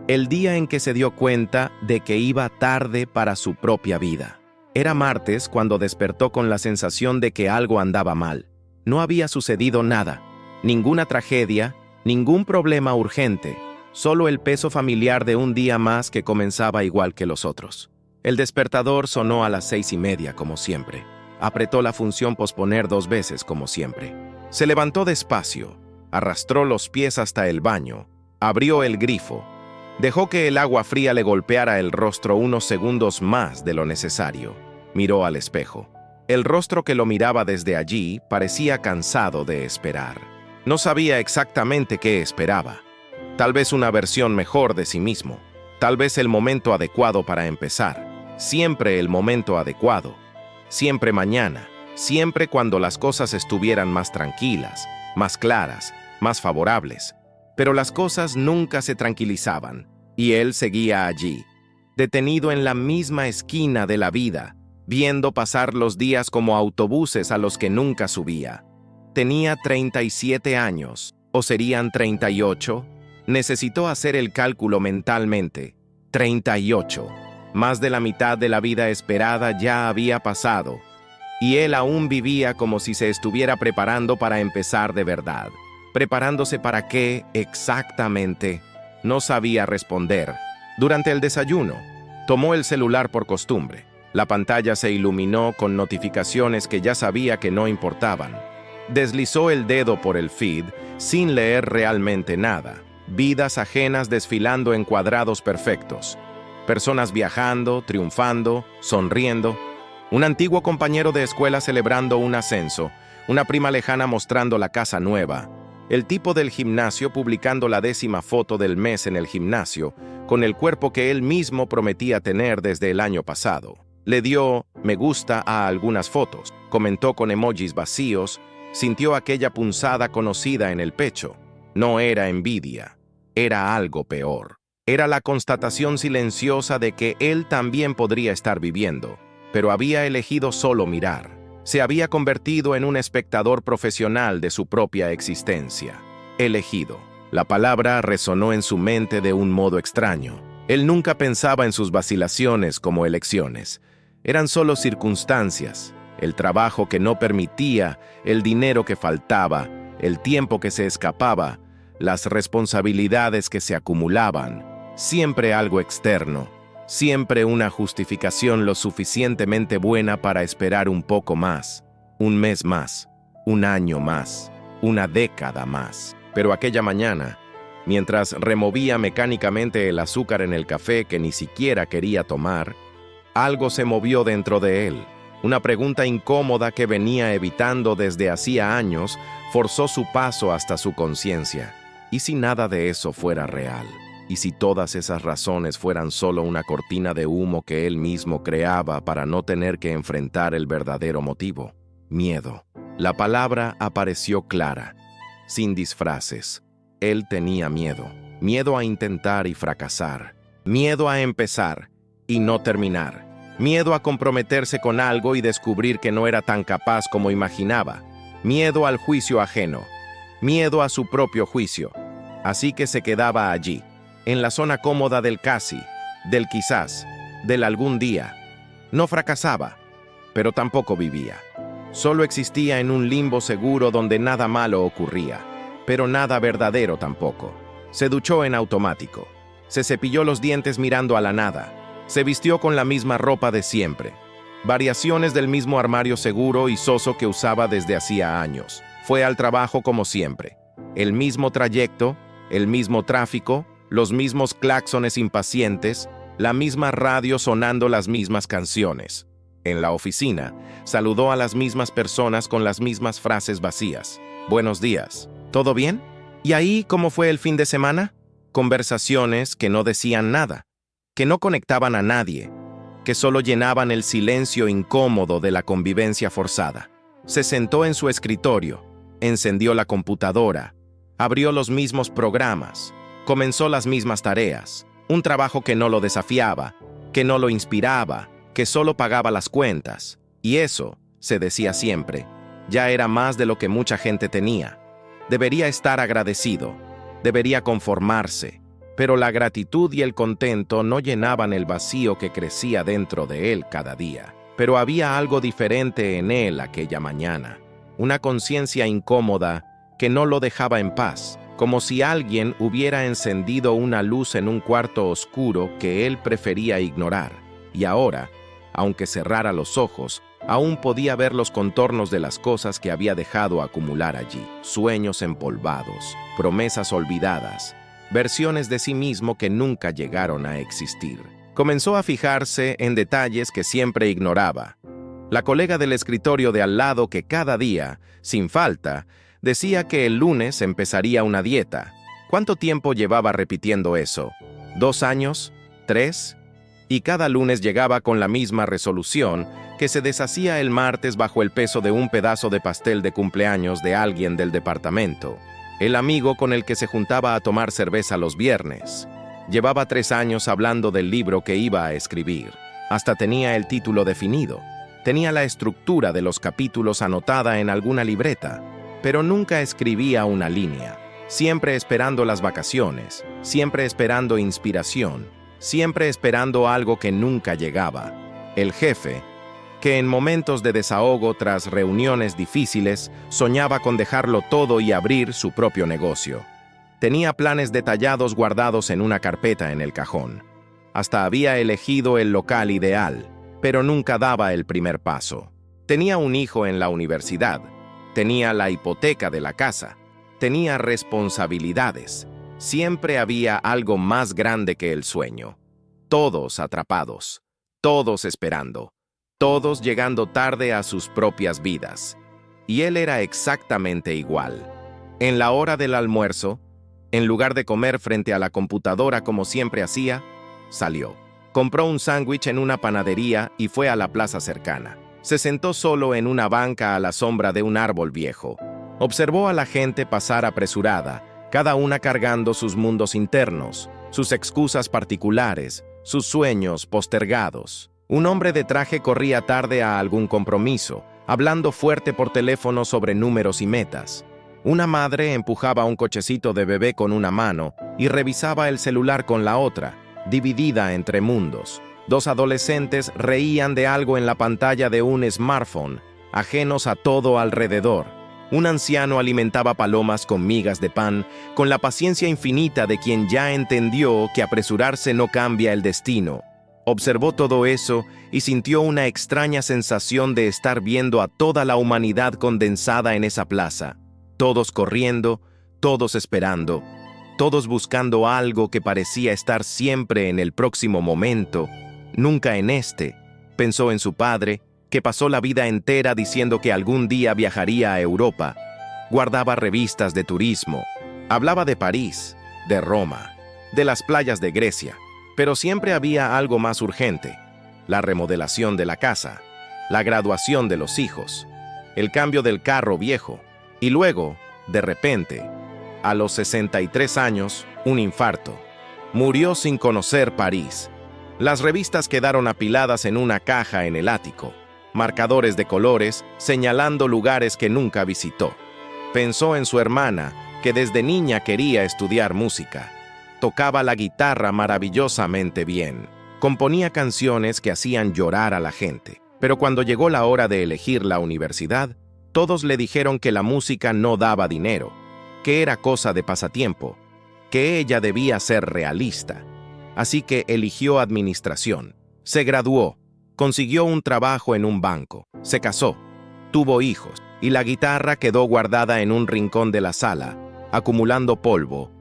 el día en que se dio cuenta de que iba tarde para su propia vida. Era martes cuando despertó con la sensación de que algo andaba mal. No había sucedido nada, ninguna tragedia, ningún problema urgente, solo el peso familiar de un día más que comenzaba igual que los otros. El despertador sonó a las 6:30, como siempre. Apretó la función posponer 2 veces, como siempre. Se levantó despacio, arrastró los pies hasta el baño, abrió el grifo, dejó que el agua fría le golpeara el rostro unos segundos más de lo necesario. Miró al espejo. El rostro que lo miraba desde allí parecía cansado de esperar. No sabía exactamente qué esperaba. Tal vez una versión mejor de sí mismo. Tal vez el momento adecuado para empezar. Siempre el momento adecuado. Siempre mañana. Siempre cuando las cosas estuvieran más tranquilas, más claras, más favorables. Pero las cosas nunca se tranquilizaban, y él seguía allí, detenido en la misma esquina de la vida, viendo pasar los días como autobuses a los que nunca subía. Tenía 37 años, ¿o serían 38? Necesitó hacer el cálculo mentalmente. 38. Más de la mitad de la vida esperada ya había pasado, y él aún vivía como si se estuviera preparando para empezar de verdad. ¿Preparándose para qué exactamente? No sabía responder. Durante el desayuno, tomó el celular por costumbre. La pantalla se iluminó con notificaciones que ya sabía que no importaban. Deslizó el dedo por el feed sin leer realmente nada. Vidas ajenas desfilando en cuadrados perfectos. Personas viajando, triunfando, sonriendo. Un antiguo compañero de escuela celebrando un ascenso. Una prima lejana mostrando la casa nueva. El tipo del gimnasio publicando la 10ª foto del mes en el gimnasio, con el cuerpo que él mismo prometía tener desde el año pasado. Le dio me gusta a algunas fotos, comentó con emojis vacíos, sintió aquella punzada conocida en el pecho. No era envidia, era algo peor. Era la constatación silenciosa de que él también podría estar viviendo, pero había elegido solo mirar. Se había convertido en un espectador profesional de su propia existencia. Elegido. La palabra resonó en su mente de un modo extraño. Él nunca pensaba en sus vacilaciones como elecciones. Eran solo circunstancias, el trabajo que no permitía, el dinero que faltaba, el tiempo que se escapaba, las responsabilidades que se acumulaban. Siempre algo externo. Siempre una justificación lo suficientemente buena para esperar un poco más, un mes más, un año más, una década más. Pero aquella mañana, mientras removía mecánicamente el azúcar en el café que ni siquiera quería tomar, algo se movió dentro de él. Una pregunta incómoda que venía evitando desde hacía años forzó su paso hasta su conciencia. ¿Y si nada de eso fuera real? ¿Y si todas esas razones fueran solo una cortina de humo que él mismo creaba para no tener que enfrentar el verdadero motivo? Miedo. La palabra apareció clara, sin disfraces. Él tenía miedo. Miedo a intentar y fracasar. Miedo a empezar y no terminar. Miedo a comprometerse con algo y descubrir que no era tan capaz como imaginaba. Miedo al juicio ajeno. Miedo a su propio juicio. Así que se quedaba allí, en la zona cómoda del casi, del quizás, del algún día. No fracasaba, pero tampoco vivía. Solo existía en un limbo seguro donde nada malo ocurría, pero nada verdadero tampoco. Se duchó en automático. Se cepilló los dientes mirando a la nada. Se vistió con la misma ropa de siempre. Variaciones del mismo armario seguro y soso que usaba desde hacía años. Fue al trabajo como siempre. El mismo trayecto, el mismo tráfico, los mismos claxones impacientes, la misma radio sonando las mismas canciones. En la oficina, saludó a las mismas personas con las mismas frases vacías. Buenos días. ¿Todo bien? ¿Y ahí cómo fue el fin de semana? Conversaciones que no decían nada, que no conectaban a nadie, que solo llenaban el silencio incómodo de la convivencia forzada. Se sentó en su escritorio, encendió la computadora, abrió los mismos programas, comenzó las mismas tareas, un trabajo que no lo desafiaba, que no lo inspiraba, que solo pagaba las cuentas. Y eso, se decía siempre, ya era más de lo que mucha gente tenía. Debería estar agradecido, debería conformarse, pero la gratitud y el contento no llenaban el vacío que crecía dentro de él cada día. Pero había algo diferente en él aquella mañana, una conciencia incómoda que no lo dejaba en paz, como si alguien hubiera encendido una luz en un cuarto oscuro que él prefería ignorar. Y ahora, aunque cerrara los ojos, aún podía ver los contornos de las cosas que había dejado acumular allí, sueños empolvados, promesas olvidadas, versiones de sí mismo que nunca llegaron a existir. Comenzó a fijarse en detalles que siempre ignoraba. La colega del escritorio de al lado que cada día, sin falta, decía que el lunes empezaría una dieta. ¿Cuánto tiempo llevaba repitiendo eso? ¿2 años? ¿3? Y cada lunes llegaba con la misma resolución, que se deshacía el martes bajo el peso de un pedazo de pastel de cumpleaños de alguien del departamento, el amigo con el que se juntaba a tomar cerveza los viernes. Llevaba 3 años hablando del libro que iba a escribir. Hasta tenía el título definido. Tenía la estructura de los capítulos anotada en alguna libreta, pero nunca escribía una línea. Siempre esperando las vacaciones, siempre esperando inspiración, siempre esperando algo que nunca llegaba. El jefe, que en momentos de desahogo tras reuniones difíciles, soñaba con dejarlo todo y abrir su propio negocio. Tenía planes detallados guardados en una carpeta en el cajón. Hasta había elegido el local ideal, pero nunca daba el primer paso. Tenía un hijo en la universidad, tenía la hipoteca de la casa, tenía responsabilidades. Siempre había algo más grande que el sueño. Todos atrapados, todos esperando, todos llegando tarde a sus propias vidas. Y él era exactamente igual. En la hora del almuerzo, en lugar de comer frente a la computadora como siempre hacía, salió. Compró un sándwich en una panadería y fue a la plaza cercana. Se sentó solo en una banca a la sombra de un árbol viejo. Observó a la gente pasar apresurada, cada una cargando sus mundos internos, sus excusas particulares, sus sueños postergados. Un hombre de traje corría tarde a algún compromiso, hablando fuerte por teléfono sobre números y metas. Una madre empujaba un cochecito de bebé con una mano y revisaba el celular con la otra, dividida entre mundos. 2 adolescentes reían de algo en la pantalla de un smartphone, ajenos a todo alrededor. Un anciano alimentaba palomas con migas de pan, con la paciencia infinita de quien ya entendió que apresurarse no cambia el destino. Observó todo eso y sintió una extraña sensación de estar viendo a toda la humanidad condensada en esa plaza. Todos corriendo, todos esperando, todos buscando algo que parecía estar siempre en el próximo momento, nunca en este. Pensó en su padre, que pasó la vida entera diciendo que algún día viajaría a Europa. Guardaba revistas de turismo, hablaba de París, de Roma, de las playas de Grecia, pero siempre había algo más urgente: la remodelación de la casa, la graduación de los hijos, el cambio del carro viejo. Y luego, de repente, a los 63 años, un infarto. Murió sin conocer París. Las revistas quedaron apiladas en una caja en el ático, marcadores de colores señalando lugares que nunca visitó. Pensó en su hermana, que desde niña quería estudiar música. Tocaba la guitarra maravillosamente bien. Componía canciones que hacían llorar a la gente. Pero cuando llegó la hora de elegir la universidad, todos le dijeron que la música no daba dinero, que era cosa de pasatiempo, que ella debía ser realista. Así que eligió administración. Se graduó, consiguió un trabajo en un banco, se casó, tuvo hijos, y la guitarra quedó guardada en un rincón de la sala, acumulando polvo,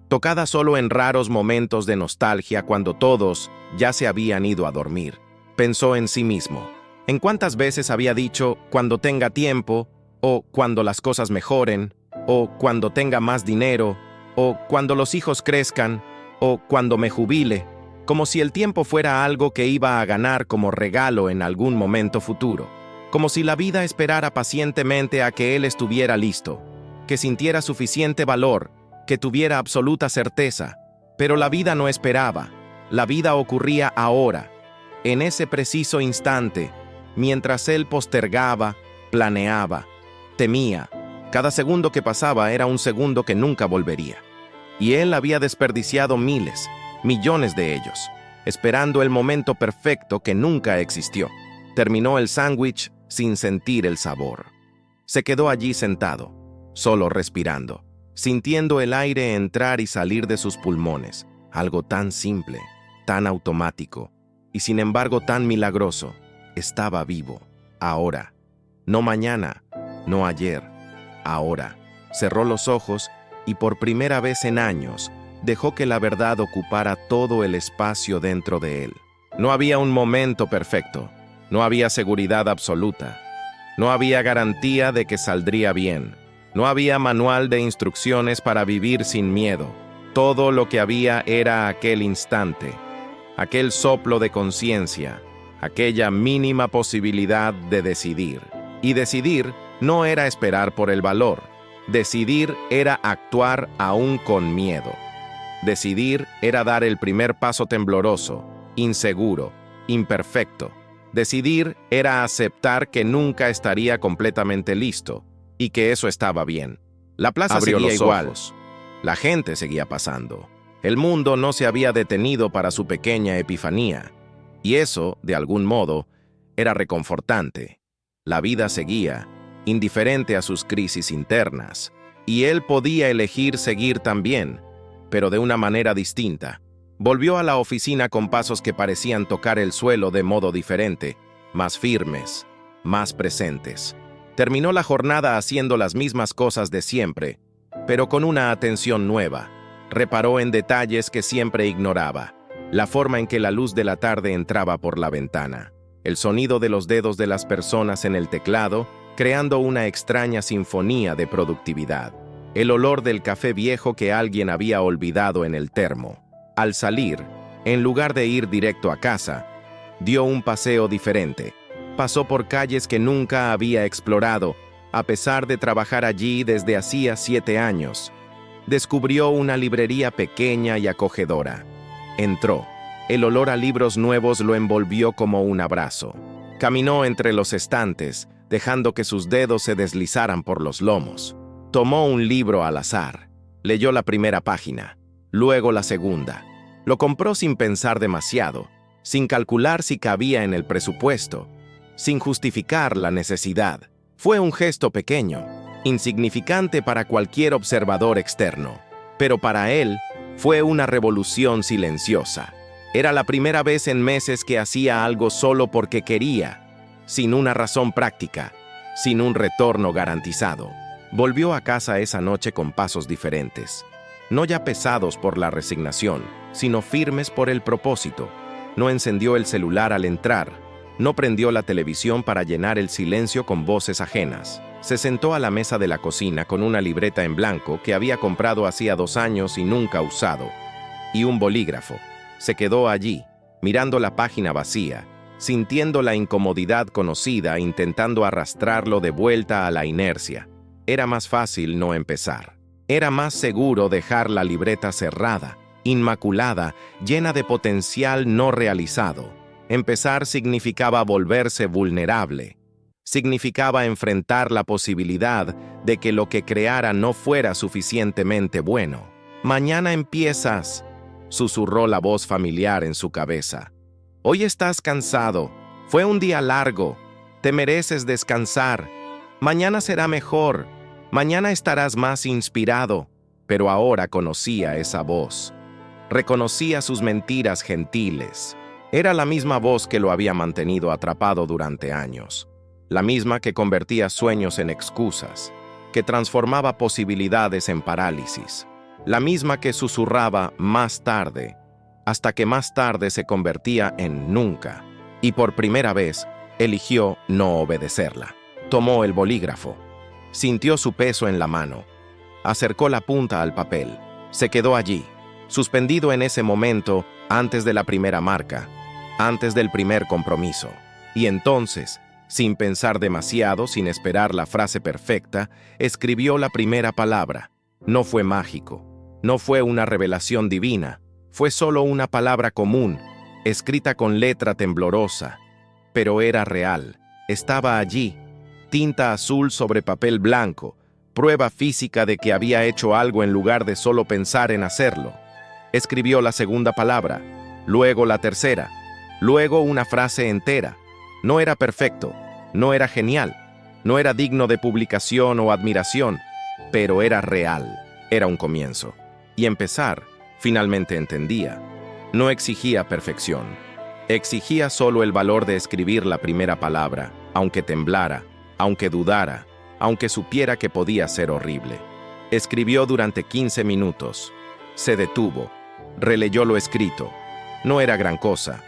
tocada solo en raros momentos de nostalgia cuando todos ya se habían ido a dormir. Pensó en sí mismo. ¿En cuántas veces había dicho cuando tenga tiempo, o cuando las cosas mejoren, o cuando tenga más dinero, o cuando los hijos crezcan, o cuando me jubile, como si el tiempo fuera algo que iba a ganar como regalo en algún momento futuro, como si la vida esperara pacientemente a que él estuviera listo, que sintiera suficiente valor, que tuviera absoluta certeza? Pero la vida no esperaba, la vida ocurría ahora, en ese preciso instante, mientras él postergaba, planeaba, temía. Cada segundo que pasaba era un segundo que nunca volvería. y él había desperdiciado miles, millones de ellos, esperando el momento perfecto que nunca existió. Terminó el sándwich sin sentir el sabor. Se quedó allí sentado, solo respirando, sintiendo el aire entrar y salir de sus pulmones, algo tan simple, tan automático, y sin embargo tan milagroso. Estaba vivo, ahora, no mañana, no ayer, ahora. Cerró los ojos y por primera vez en años dejó que la verdad ocupara todo el espacio dentro de él. No había un momento perfecto, no había seguridad absoluta, no había garantía de que saldría bien, no había manual de instrucciones para vivir sin miedo. Todo lo que había era aquel instante, aquel soplo de conciencia, aquella mínima posibilidad de decidir. Y decidir no era esperar por el valor. Decidir era actuar aún con miedo. Decidir era dar el primer paso tembloroso, inseguro, imperfecto. Decidir era aceptar que nunca estaría completamente listo y que eso estaba bien. La plaza seguía igual. La gente seguía pasando. El mundo no se había detenido para su pequeña epifanía. Y eso, de algún modo, era reconfortante. La vida seguía, indiferente a sus crisis internas, y él podía elegir seguir también, pero de una manera distinta. Volvió a la oficina con pasos que parecían tocar el suelo de modo diferente, más firmes, más presentes. Terminó la jornada haciendo las mismas cosas de siempre, pero con una atención nueva. Reparó en detalles que siempre ignoraba, la forma en que la luz de la tarde entraba por la ventana, el sonido de los dedos de las personas en el teclado, creando una extraña sinfonía de productividad. El olor del café viejo que alguien había olvidado en el termo. Al salir, en lugar de ir directo a casa, dio un paseo diferente. Pasó por calles que nunca había explorado, a pesar de trabajar allí desde hacía 7 años. Descubrió una librería pequeña y acogedora. Entró. El olor a libros nuevos lo envolvió como un abrazo. Caminó entre los estantes, dejando que sus dedos se deslizaran por los lomos. Tomó un libro al azar. Leyó la primera página, luego la segunda. Lo compró sin pensar demasiado, sin calcular si cabía en el presupuesto, sin justificar la necesidad. Fue un gesto pequeño, insignificante para cualquier observador externo, pero para él fue una revolución silenciosa. Era la primera vez en meses que hacía algo solo porque quería, sin una razón práctica, sin un retorno garantizado. Volvió a casa esa noche con pasos diferentes, no ya pesados por la resignación, sino firmes por el propósito. No encendió el celular al entrar, no prendió la televisión para llenar el silencio con voces ajenas. Se sentó a la mesa de la cocina con una libreta en blanco que había comprado hacía 2 años y nunca usado, y un bolígrafo. Se quedó allí, mirando la página vacía, sintiendo la incomodidad conocida, intentando arrastrarlo de vuelta a la inercia. Era más fácil no empezar. Era más seguro dejar la libreta cerrada, inmaculada, llena de potencial no realizado. Empezar significaba volverse vulnerable. Significaba enfrentar la posibilidad de que lo que creara no fuera suficientemente bueno. «Mañana empiezas», susurró la voz familiar en su cabeza. «Hoy estás cansado. Fue un día largo. Te mereces descansar. Mañana será mejor. Mañana estarás más inspirado». Pero ahora conocía esa voz. Reconocía sus mentiras gentiles. Era la misma voz que lo había mantenido atrapado durante años. La misma que convertía sueños en excusas, que transformaba posibilidades en parálisis. La misma que susurraba más tarde, hasta que más tarde se convertía en nunca. Y por primera vez, eligió no obedecerla. Tomó el bolígrafo. Sintió su peso en la mano. Acercó la punta al papel. Se quedó allí, suspendido en ese momento, antes de la primera marca, antes del primer compromiso. Y entonces, sin pensar demasiado, sin esperar la frase perfecta, escribió la primera palabra. No fue mágico. No fue una revelación divina, fue solo una palabra común, escrita con letra temblorosa, pero era real, estaba allí, tinta azul sobre papel blanco, prueba física de que había hecho algo en lugar de solo pensar en hacerlo. Escribió la segunda palabra, luego la tercera, luego una frase entera. No era perfecto, no era genial, no era digno de publicación o admiración, pero era real, era un comienzo. Y empezar, finalmente entendía. No exigía perfección. Exigía solo el valor de escribir la primera palabra, aunque temblara, aunque dudara, aunque supiera que podía ser horrible. Escribió durante 15 minutos. Se detuvo. Releyó lo escrito. No era gran cosa,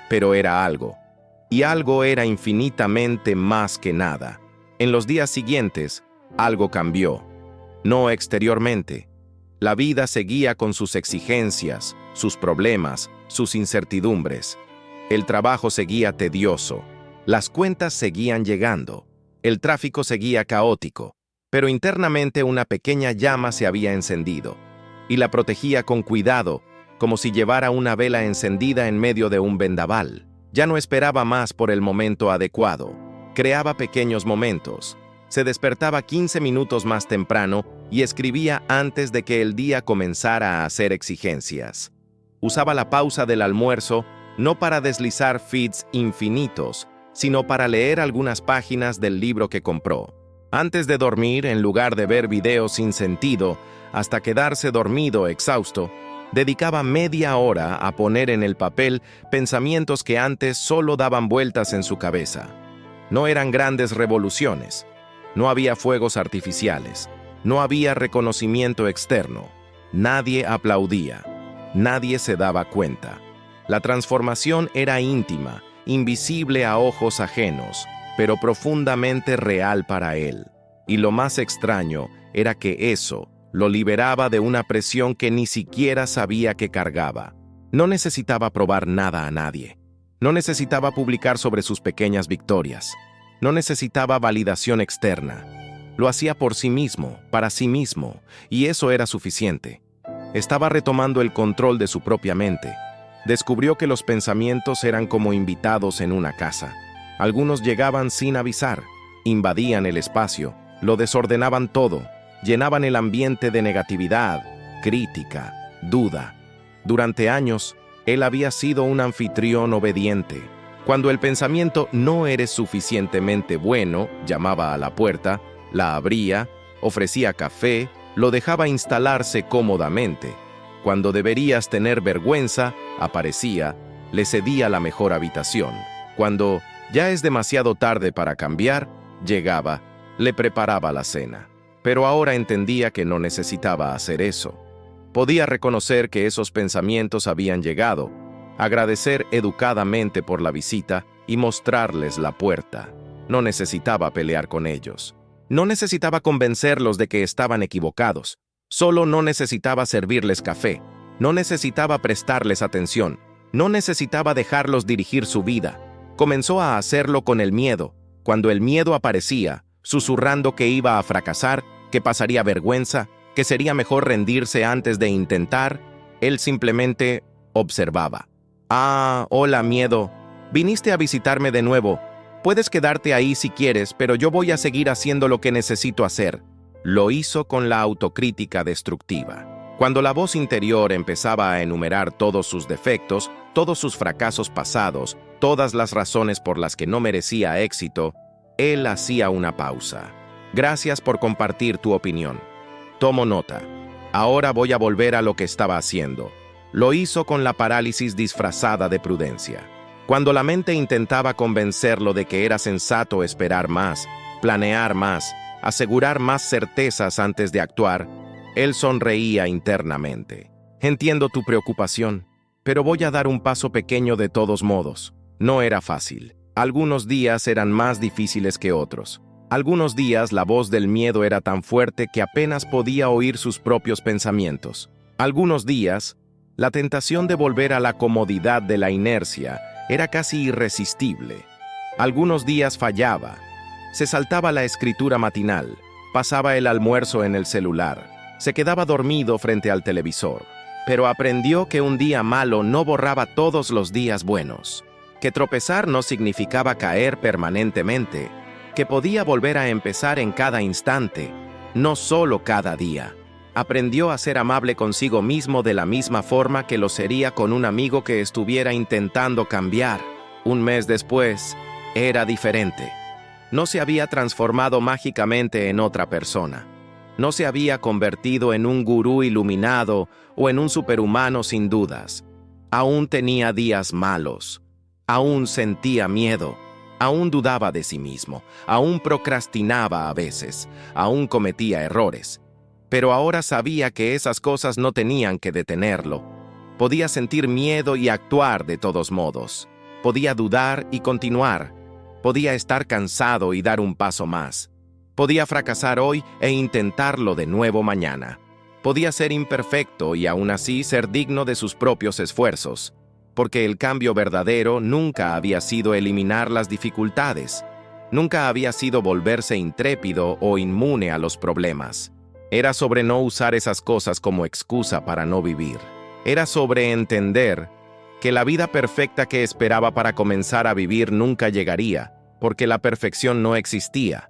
pero era algo. Y algo era infinitamente más que nada. En los días siguientes, algo cambió. No exteriormente. La vida seguía con sus exigencias, sus problemas, sus incertidumbres. El trabajo seguía tedioso. Las cuentas seguían llegando. El tráfico seguía caótico. Pero internamente una pequeña llama se había encendido. Y la protegía con cuidado, como si llevara una vela encendida en medio de un vendaval. Ya no esperaba más por el momento adecuado. Creaba pequeños momentos. Se despertaba 15 minutos más temprano y escribía antes de que el día comenzara a hacer exigencias. Usaba la pausa del almuerzo no para deslizar feeds infinitos, sino para leer algunas páginas del libro que compró. Antes de dormir, en lugar de ver videos sin sentido, hasta quedarse dormido exhausto, dedicaba media hora a poner en el papel pensamientos que antes solo daban vueltas en su cabeza. No eran grandes revoluciones. No había fuegos artificiales. No había reconocimiento externo. Nadie aplaudía. Nadie se daba cuenta. La transformación era íntima, invisible a ojos ajenos, pero profundamente real para él. Y lo más extraño era que eso lo liberaba de una presión que ni siquiera sabía que cargaba. No necesitaba probar nada a nadie. No necesitaba publicar sobre sus pequeñas victorias. No necesitaba validación externa. Lo hacía por sí mismo, para sí mismo, y eso era suficiente. Estaba retomando el control de su propia mente. Descubrió que los pensamientos eran como invitados en una casa. Algunos llegaban sin avisar, invadían el espacio, lo desordenaban todo, llenaban el ambiente de negatividad, crítica, duda. Durante años, él había sido un anfitrión obediente. Cuando el pensamiento "no eres suficientemente bueno" llamaba a la puerta, la abría, ofrecía café, lo dejaba instalarse cómodamente. Cuando deberías tener vergüenza, aparecía, le cedía la mejor habitación. Cuando ya es demasiado tarde para cambiar, llegaba, le preparaba la cena. Pero ahora entendía que no necesitaba hacer eso. Podía reconocer que esos pensamientos habían llegado, agradecer educadamente por la visita y mostrarles la puerta. No necesitaba pelear con ellos. No necesitaba convencerlos de que estaban equivocados. Solo no necesitaba servirles café. No necesitaba prestarles atención. No necesitaba dejarlos dirigir su vida. Comenzó a hacerlo con el miedo. Cuando el miedo aparecía, susurrando que iba a fracasar, que pasaría vergüenza, que sería mejor rendirse antes de intentar, él simplemente observaba. «Ah, hola, miedo. Viniste a visitarme de nuevo. Puedes quedarte ahí si quieres, pero yo voy a seguir haciendo lo que necesito hacer». Lo hizo con la autocrítica destructiva. Cuando la voz interior empezaba a enumerar todos sus defectos, todos sus fracasos pasados, todas las razones por las que no merecía éxito, él hacía una pausa. «Gracias por compartir tu opinión. Tomo nota. Ahora voy a volver a lo que estaba haciendo». Lo hizo con la parálisis disfrazada de prudencia. Cuando la mente intentaba convencerlo de que era sensato esperar más, planear más, asegurar más certezas antes de actuar, él sonreía internamente. «Entiendo tu preocupación, pero voy a dar un paso pequeño de todos modos». No era fácil. Algunos días eran más difíciles que otros. Algunos días la voz del miedo era tan fuerte que apenas podía oír sus propios pensamientos. Algunos días, la tentación de volver a la comodidad de la inercia era casi irresistible. Algunos días fallaba. Se saltaba la escritura matinal, pasaba el almuerzo en el celular, se quedaba dormido frente al televisor. Pero aprendió que un día malo no borraba todos los días buenos, que tropezar no significaba caer permanentemente, que podía volver a empezar en cada instante, no solo cada día. Aprendió a ser amable consigo mismo de la misma forma que lo sería con un amigo que estuviera intentando cambiar. Un mes después, era diferente. No se había transformado mágicamente en otra persona. No se había convertido en un gurú iluminado o en un superhumano sin dudas. Aún tenía días malos. Aún sentía miedo. Aún dudaba de sí mismo. Aún procrastinaba a veces. Aún cometía errores. Pero ahora sabía que esas cosas no tenían que detenerlo. Podía sentir miedo y actuar de todos modos. Podía dudar y continuar. Podía estar cansado y dar un paso más. Podía fracasar hoy e intentarlo de nuevo mañana. Podía ser imperfecto y aún así ser digno de sus propios esfuerzos, porque el cambio verdadero nunca había sido eliminar las dificultades. Nunca había sido volverse intrépido o inmune a los problemas. Era sobre no usar esas cosas como excusa para no vivir. Era sobre entender que la vida perfecta que esperaba para comenzar a vivir nunca llegaría, porque la perfección no existía,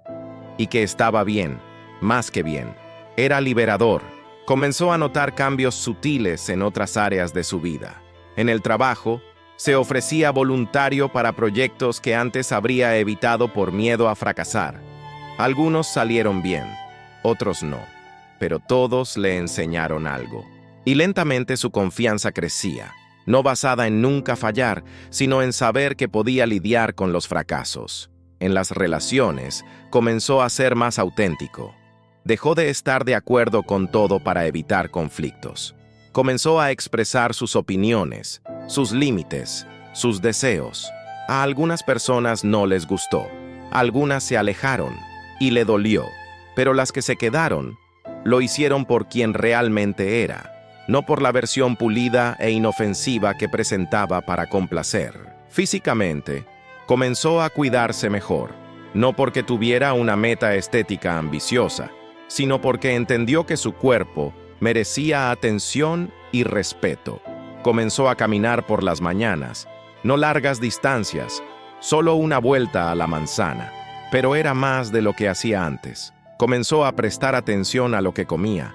y que estaba bien, más que bien. Era liberador. Comenzó a notar cambios sutiles en otras áreas de su vida. En el trabajo, se ofrecía voluntario para proyectos que antes habría evitado por miedo a fracasar. Algunos salieron bien, otros no, pero todos le enseñaron algo. Y lentamente su confianza crecía, no basada en nunca fallar, sino en saber que podía lidiar con los fracasos. En las relaciones, comenzó a ser más auténtico. Dejó de estar de acuerdo con todo para evitar conflictos. Comenzó a expresar sus opiniones, sus límites, sus deseos. A algunas personas no les gustó, algunas se alejaron y le dolió, pero las que se quedaron, lo hicieron por quien realmente era, no por la versión pulida e inofensiva que presentaba para complacer. Físicamente, comenzó a cuidarse mejor, no porque tuviera una meta estética ambiciosa, sino porque entendió que su cuerpo merecía atención y respeto. Comenzó a caminar por las mañanas, no largas distancias, solo una vuelta a la manzana, pero era más de lo que hacía antes. Comenzó a prestar atención a lo que comía,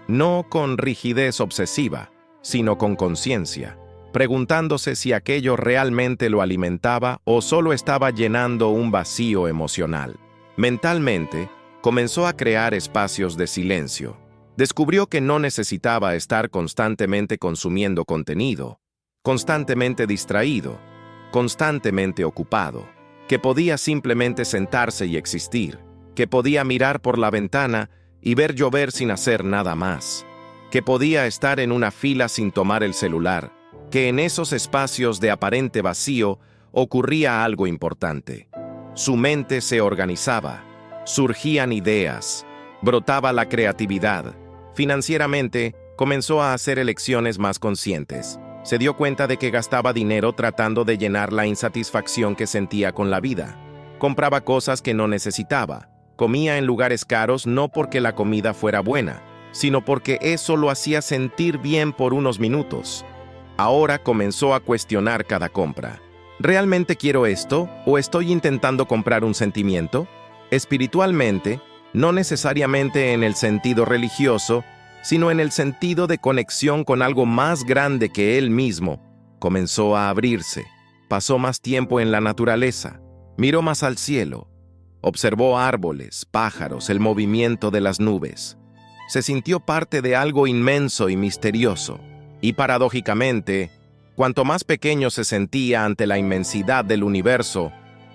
no con rigidez obsesiva, sino con conciencia, preguntándose si aquello realmente lo alimentaba o solo estaba llenando un vacío emocional. Mentalmente, comenzó a crear espacios de silencio. Descubrió que no necesitaba estar constantemente consumiendo contenido, constantemente distraído, constantemente ocupado, que podía simplemente sentarse y existir, que podía mirar por la ventana y ver llover sin hacer nada más, que podía estar en una fila sin tomar el celular, que en esos espacios de aparente vacío ocurría algo importante. Su mente se organizaba, surgían ideas, brotaba la creatividad. Financieramente, comenzó a hacer elecciones más conscientes. Se dio cuenta de que gastaba dinero tratando de llenar la insatisfacción que sentía con la vida. Compraba cosas que no necesitaba. Comía en lugares caros no porque la comida fuera buena, sino porque eso lo hacía sentir bien por unos minutos. Ahora comenzó a cuestionar cada compra. ¿Realmente quiero esto o estoy intentando comprar un sentimiento? Espiritualmente, no necesariamente en el sentido religioso, sino en el sentido de conexión con algo más grande que él mismo, comenzó a abrirse. Pasó más tiempo en la naturaleza, miró más al cielo, observó árboles, pájaros, el movimiento de las nubes. Se sintió parte de algo inmenso y misterioso. Y paradójicamente, cuanto más pequeño se sentía ante la inmensidad del universo,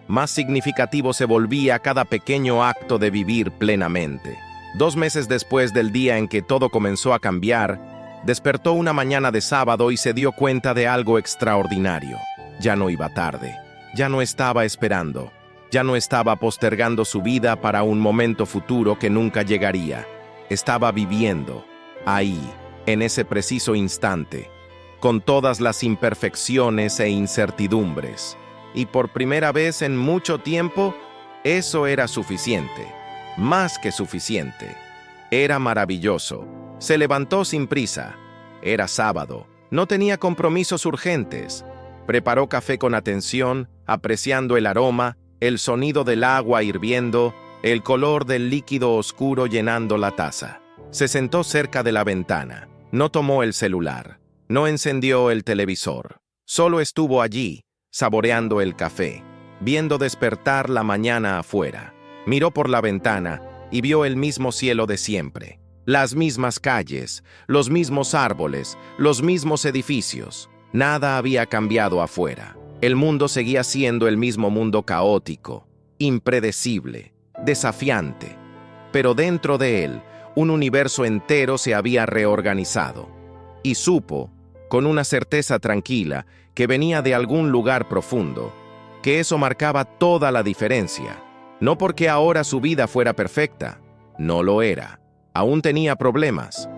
más significativo se volvía cada pequeño acto de vivir plenamente. 2 meses después del día en que todo comenzó a cambiar, despertó una mañana de sábado y se dio cuenta de algo extraordinario. Ya no iba tarde, ya no estaba esperando, ya no estaba postergando su vida para un momento futuro que nunca llegaría. Estaba viviendo, ahí, en ese preciso instante, con todas las imperfecciones e incertidumbres. Y por primera vez en mucho tiempo, eso era suficiente, más que suficiente. Era maravilloso. Se levantó sin prisa. Era sábado. No tenía compromisos urgentes. Preparó café con atención, apreciando el aroma, el sonido del agua hirviendo, el color del líquido oscuro llenando la taza. Se sentó cerca de la ventana. No tomó el celular. No encendió el televisor. Solo estuvo allí, saboreando el café, viendo despertar la mañana afuera. Miró por la ventana y vio el mismo cielo de siempre, las mismas calles, los mismos árboles, los mismos edificios. Nada había cambiado afuera. El mundo seguía siendo el mismo mundo caótico, impredecible, desafiante. Pero dentro de él, un universo entero se había reorganizado. Y supo, con una certeza tranquila, que venía de algún lugar profundo, que eso marcaba toda la diferencia. No porque ahora su vida fuera perfecta, no lo era. Aún tenía problemas,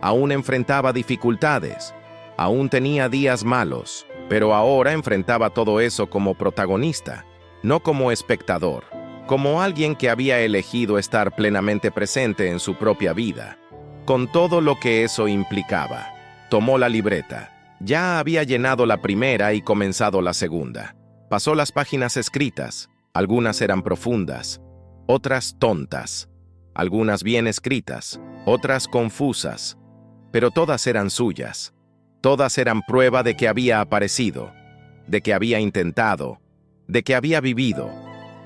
aún enfrentaba dificultades, aún tenía días malos, pero ahora enfrentaba todo eso como protagonista, no como espectador, como alguien que había elegido estar plenamente presente en su propia vida, con todo lo que eso implicaba. Tomó la libreta. Ya había llenado la primera y comenzado la segunda. Pasó las páginas escritas. Algunas eran profundas, otras tontas, algunas bien escritas, otras confusas, pero todas eran suyas. Todas eran prueba de que había aparecido, de que había intentado, de que había vivido.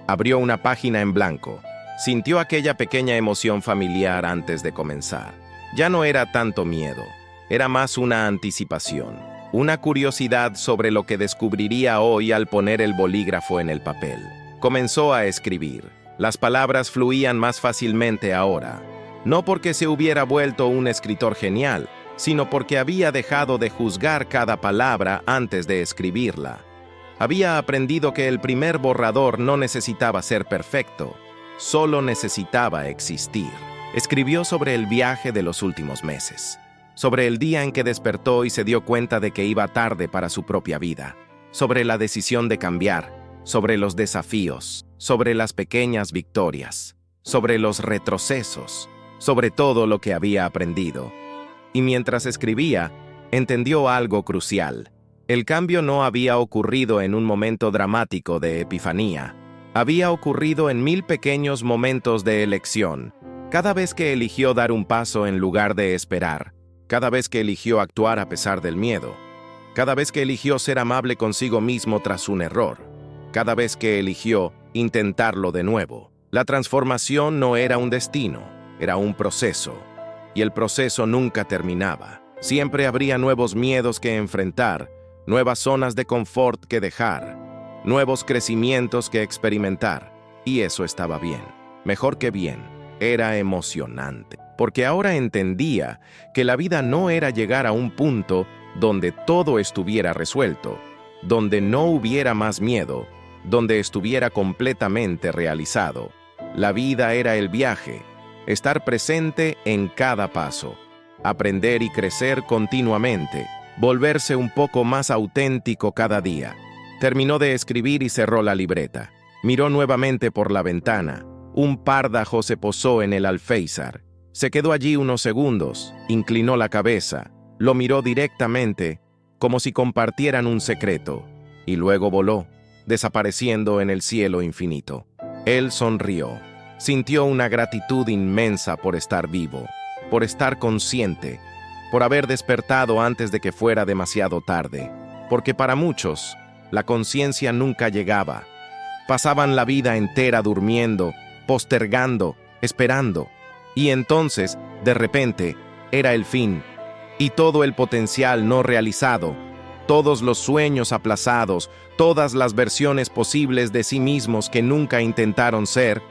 Abrió una página en blanco. Sintió aquella pequeña emoción familiar antes de comenzar. Ya no era tanto miedo, era más una anticipación, una curiosidad sobre lo que descubriría hoy al poner el bolígrafo en el papel. Comenzó a escribir. Las palabras fluían más fácilmente ahora, no porque se hubiera vuelto un escritor genial, sino porque había dejado de juzgar cada palabra antes de escribirla. Había aprendido que el primer borrador no necesitaba ser perfecto, solo necesitaba existir. Escribió sobre el viaje de los últimos meses, sobre el día en que despertó y se dio cuenta de que iba tarde para su propia vida, sobre la decisión de cambiar, sobre los desafíos, sobre las pequeñas victorias, sobre los retrocesos, sobre todo lo que había aprendido. Y mientras escribía, entendió algo crucial. El cambio no había ocurrido en un momento dramático de epifanía. Había ocurrido en 1000 pequeños momentos de elección. Cada vez que eligió dar un paso en lugar de esperar. Cada vez que eligió actuar a pesar del miedo. Cada vez que eligió ser amable consigo mismo tras un error. Cada vez que eligió intentarlo de nuevo. La transformación no era un destino, era un proceso. Y el proceso nunca terminaba. Siempre habría nuevos miedos que enfrentar, nuevas zonas de confort que dejar, nuevos crecimientos que experimentar. Y eso estaba bien. Mejor que bien. Era emocionante. Porque ahora entendía que la vida no era llegar a un punto donde todo estuviera resuelto, donde no hubiera más miedo, donde estuviera completamente realizado. La vida era el viaje, estar presente en cada paso, aprender y crecer continuamente, volverse un poco más auténtico cada día. Terminó de escribir y cerró la libreta. Miró nuevamente por la ventana. Un párdago se posó en el alféizar. Se quedó allí unos segundos, inclinó la cabeza, lo miró directamente, como si compartieran un secreto, y luego voló, desapareciendo en el cielo infinito. Él sonrió. Sintió una gratitud inmensa por estar vivo, por estar consciente, por haber despertado antes de que fuera demasiado tarde, porque para muchos, la conciencia nunca llegaba. Pasaban la vida entera durmiendo, postergando, esperando, y entonces, de repente, era el fin, y todo el potencial no realizado, todos los sueños aplazados, todas las versiones posibles de sí mismos que nunca intentaron ser,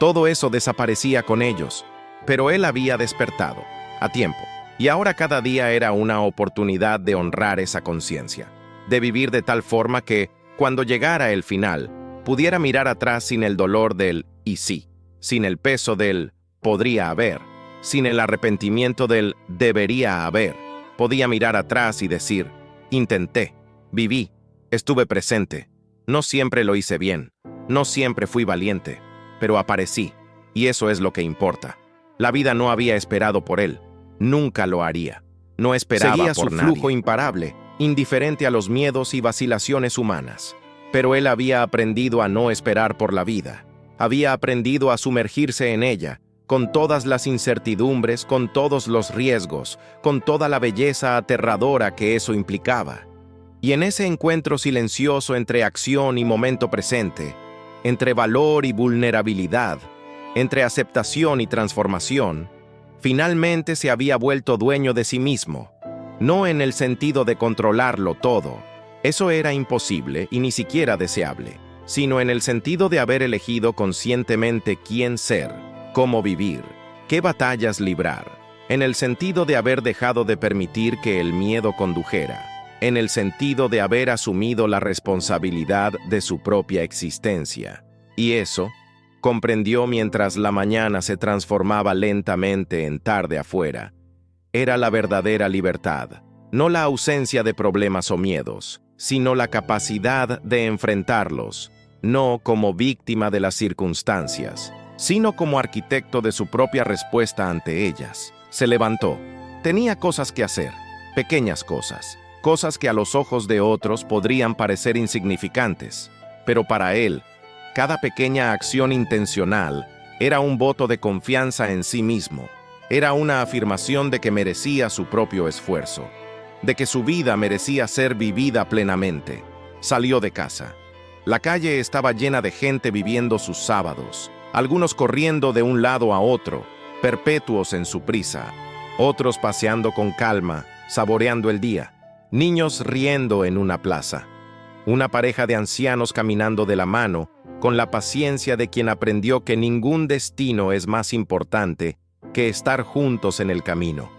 todo eso desaparecía con ellos. Pero él había despertado, a tiempo, y ahora cada día era una oportunidad de honrar esa conciencia, de vivir de tal forma que, cuando llegara el final, pudiera mirar atrás sin el dolor del «y sí», sin el peso del «podría haber», sin el arrepentimiento del «debería haber». Podía mirar atrás y decir «intenté, viví, estuve presente, no siempre lo hice bien, no siempre fui valiente, pero aparecí, y eso es lo que importa». La vida no había esperado por él, nunca lo haría. No esperaba Seguía por su nadie. flujo Imparable, indiferente a los miedos y vacilaciones humanas. Pero él había aprendido a no esperar por la vida. Había aprendido a sumergirse en ella, con todas las incertidumbres, con todos los riesgos, con toda la belleza aterradora que eso implicaba. Y en ese encuentro silencioso entre acción y momento presente, entre valor y vulnerabilidad, entre aceptación y transformación, finalmente se había vuelto dueño de sí mismo, no en el sentido de controlarlo todo, eso era imposible y ni siquiera deseable, sino en el sentido de haber elegido conscientemente quién ser, cómo vivir, qué batallas librar, en el sentido de haber dejado de permitir que el miedo condujera, en el sentido de haber asumido la responsabilidad de su propia existencia. Y eso, comprendió mientras la mañana se transformaba lentamente en tarde afuera, era la verdadera libertad, no la ausencia de problemas o miedos, sino la capacidad de enfrentarlos, no como víctima de las circunstancias, sino como arquitecto de su propia respuesta ante ellas. Se levantó. Tenía cosas que hacer, pequeñas cosas, cosas que a los ojos de otros podrían parecer insignificantes, pero para él, cada pequeña acción intencional era un voto de confianza en sí mismo, era una afirmación de que merecía su propio esfuerzo, de que su vida merecía ser vivida plenamente. Salió de casa. La calle estaba llena de gente viviendo sus sábados, algunos corriendo de un lado a otro, perpetuos en su prisa, otros paseando con calma, saboreando el día, niños riendo en una plaza, una pareja de ancianos caminando de la mano, con la paciencia de quien aprendió que ningún destino es más importante que estar juntos en el camino.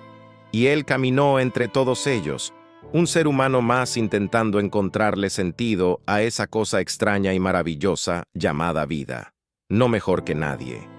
Y él caminó entre todos ellos, un ser humano más intentando encontrarle sentido a esa cosa extraña y maravillosa llamada vida. No mejor que nadie.